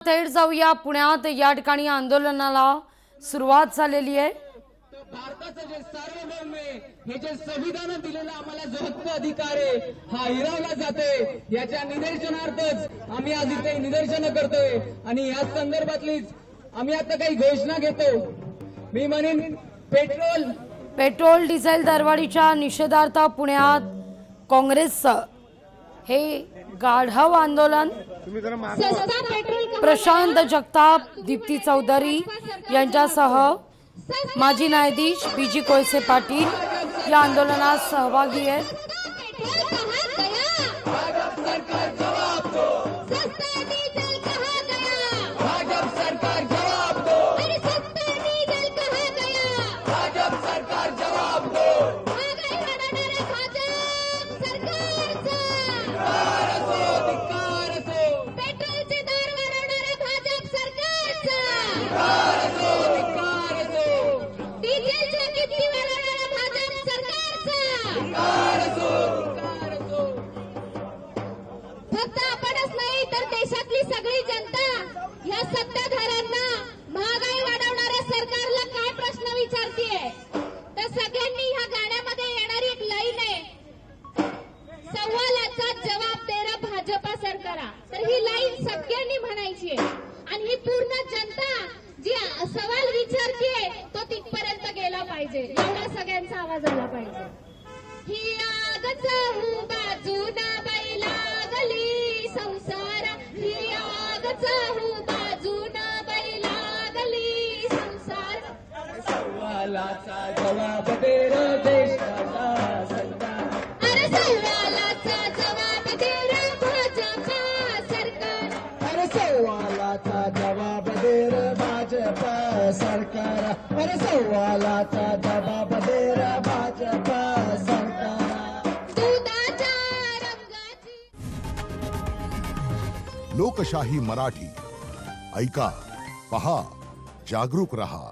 थेट जाऊया पुण्यात। या ठिकाणी आंदोलनाला सुरुवात झालेली आहे। भारताचं जे सार्वभौम आहे, हे जे संविधान दिलेला आम्हाला जो हक्क अधिकार आहे, हा हिरावला जाते। याच्या निदर्शनार्थच आम्ही आज इथे निदर्शन करतोय आणि या संदर्भातलीच आम्ही आता काही घोषणा घेतो। मी म्हणेन पेट्रोल डिझेल दरवाढीच्या निषेधार्थ पुण्यात काँग्रेसचं हे गाढव आंदोलन। प्रशांत जगताप, दीप्ती चौधरी यांच्यासह माजी न्यायाधीश बीजी कोळसे पाटील या आंदोलनात सहभागी आहेत। फक्त आपणच नाही तर देशातली सगळी जनता या सत्ताधाऱ्यांना महागाई वाढवणाऱ्या सरकारला काय प्रश्न विचारतीये, तर सगळ्यांनी ह्या गाण्यामध्ये येणारी एक लाईन आहे, सवालाचा जवाब देरा भाजपा सरकारा। तर ही लाईन सगळ्यांनी म्हणायची आहे आणि ही पूर्ण जनता जी सवाल विचारतीये तो तिथपर्यंत गेला पाहिजे, एवढा सगळ्यांचा आवाज आला पाहिजे। ही आगच हू बाजूना बैला गली संसार, ही आगच हू बाजूना बैला गली संसार। सवालाचा जवाब दे रे देशाला सरकार, अरे सवालाचा जवाब दे रे भाजपा सरकार, अरे सवालाचा जवाब दे रे भाजपा सरकार, अरे सवालाचा जवाब दे रे भाजपा सरकार। दुधाच्या रंगाची लोकशाही मराठी ऐका, पहा, जागरूक रहा।